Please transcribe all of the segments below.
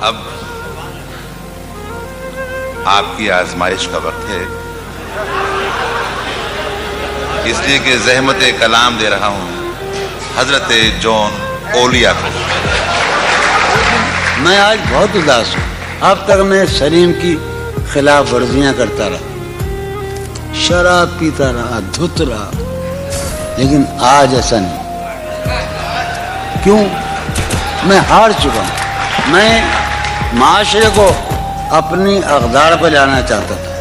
اب آپ کی آزمائش کا وقت ہے، اس لیے کہ زحمت کلام دے رہا ہوں حضرت جون اولیا کو۔ میں آج بہت اداس ہوں۔ اب تک میں سلیم کی خلاف ورزیاں کرتا رہا، شراب پیتا رہا، دھت رہا، لیکن آج ایسا نہیں۔ کیوں؟ میں ہار چکا ہوں۔ میں معاشرے کو اپنی اقدار پر لانا چاہتا تھا،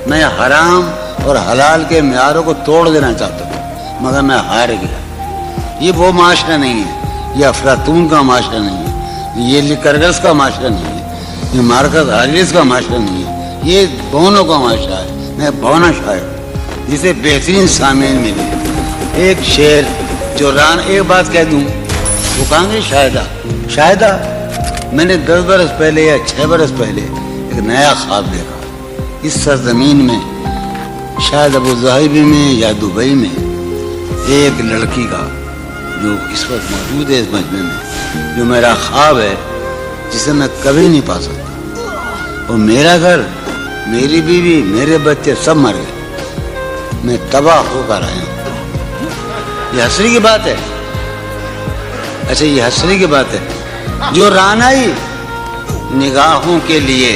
میں حرام اور حلال کے معیاروں کو توڑ دینا چاہتا تھا، مگر میں ہار گیا۔ یہ وہ معاشرہ نہیں ہے، یہ افلاطون کا معاشرہ نہیں ہے، یہ لیکرگس کا معاشرہ نہیں ہے، یہ مارکس آریس کا معاشرہ نہیں ہے، یہ بونوں کا معاشرہ ہے۔ میں بونا شاعر ہوں جسے بہترین سامعین ملے۔ ایک شعر جو ایک بات کہہ دوں، وہ کہاں گے شاہدہ میں نے 10 برس پہلے یا 6 برس پہلے ایک نیا خواب دیکھا۔ اس سرزمین میں شاید ابوظہبی میں یا دبئی میں ایک لڑکی کا جو اس وقت موجود ہے اس مجمع میں، جو میرا خواب ہے، جسے میں کبھی نہیں پا سکتا۔ اور میرا گھر، میری بیوی، میرے بچے سب مر گئے، میں تباہ ہو کر آیا ہوں۔ یہ حسرت کی بات ہے۔ اچھا، یہ حسرت کی بات ہے۔ جو رانائی نگاہوں کے لیے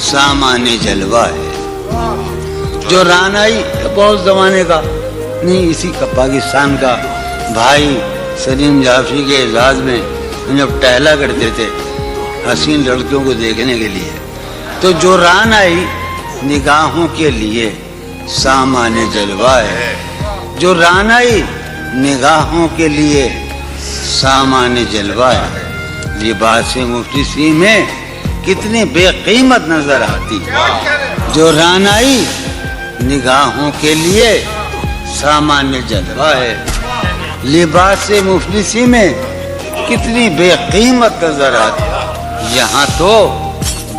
سامان جلوہ ہے، جو رانائی بہت زمانے کا نہیں، اسی کا پاکستان کا بھائی سلیم جعفری کے اعزاز میں ہم جب ٹہلا کرتے تھے حسین لڑکیوں کو دیکھنے کے لیے، تو جو رانائی نگاہوں کے لیے سامان جلوہ ہے، جو رانائی نگاہوں کے لیے سامان جلوہ ہے، لباس مفلسی میں کتنی بے قیمت نظر آتی۔ جو رانائی نگاہوں کے لیے سامان جلوہ ہے، لباس مفلسی میں کتنی بے قیمت نظر آتی۔ یہاں تو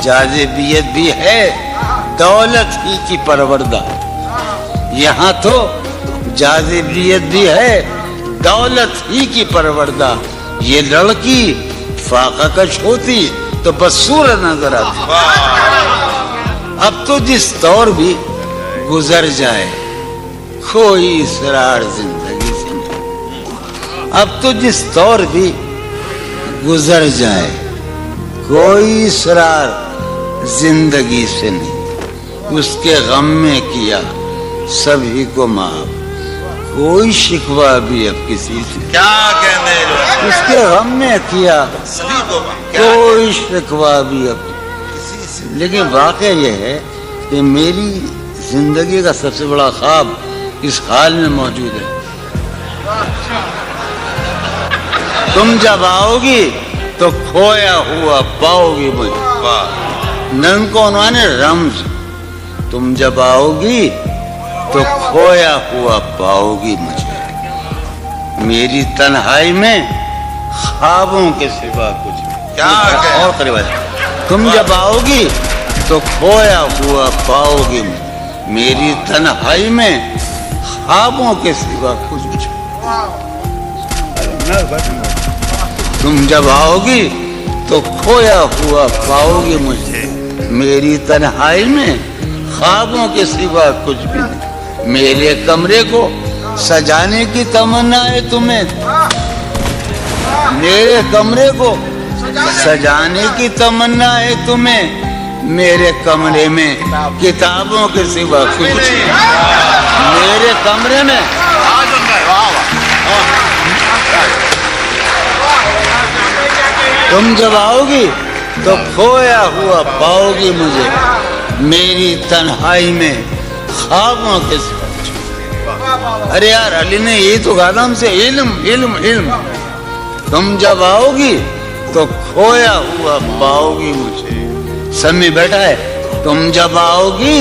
جاذبیت بھی ہے دولت ہی کی پروردہ، یہاں تو جاذبیت بھی ہے دولت ہی کی پروردہ۔ یہ لڑکی فاقہ کش ہوتی تو بدصورت نظر آتی۔ اب تو جس دور بھی گزر جائے کوئی اسرار زندگی سے نہیں، اب تو جس دور بھی گزر جائے کوئی اسرار زندگی سے نہیں، اس کے غم میں کیا سبھی کو معاف، کوئی شکوہ بھی اب کسی سے، کیا کہنے لگے؟ اس کے غم میں کیا سبھی کو کوئی شکوہ بھی اب کسی سے۔ لیکن واقعہ یہ ہے کہ میری زندگی کا سب سے بڑا خواب اس حال میں موجود ہے۔ تم جب آؤ گی تو کھویا ہوا پاؤ گی مجھے، نن کو عنوان رمز، تم جب آؤ گی تو کھویا ہوا پاؤ گی مجھے، میری تنہائی میں خوابوں کے سوا کچھ نہیں۔ کیا اور قریب ہے، تم جب آؤ گی تو کھویا ہوا پاؤ گی مجھے، میری تنہائی میں خوابوں کے سوا کچھ نہیں۔ تم جب آؤ گی تو کھویا ہوا پاؤ گی مجھے، میری تنہائی میں خوابوں کے سوا کچھ بھی نہیں۔ میرے کمرے کو سجانے کی تمنا ہے تمہیں، میرے کمرے کو سجانے کی تمنا ہے تمہیں، میرے کمرے میں کتابوں کے سوا کچھ نہیں۔ میرے کمرے میں تم جب آؤ گی تو کھویا ہوا پاؤ گی مجھے، میری تنہائی میں خوابوں کے سوا۔ ارے یار، علی نے یہی تو کہا تھا ہم سے، علم علم علم۔ تم جب آؤ گی تو کھویا ہوا پاؤ گی مجھے، سمی بیٹھا ہے، تم جب آؤ گی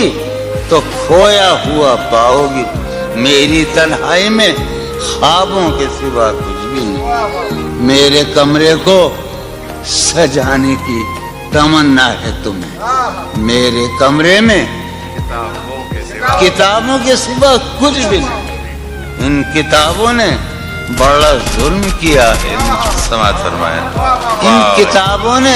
تو کھویا ہوا پاؤ گی، میری تنہائی میں خوابوں کے سوا کچھ بھی نہیں۔ میرے کمرے کو سجانے کی تمنا ہے تمہیں، میرے کمرے میں کتابوں کے سوا کچھ بھی نہیں۔ ان کتابوں نے بڑا ظلم کیا ہے، سماعت فرمایا۔ ان کتابوں نے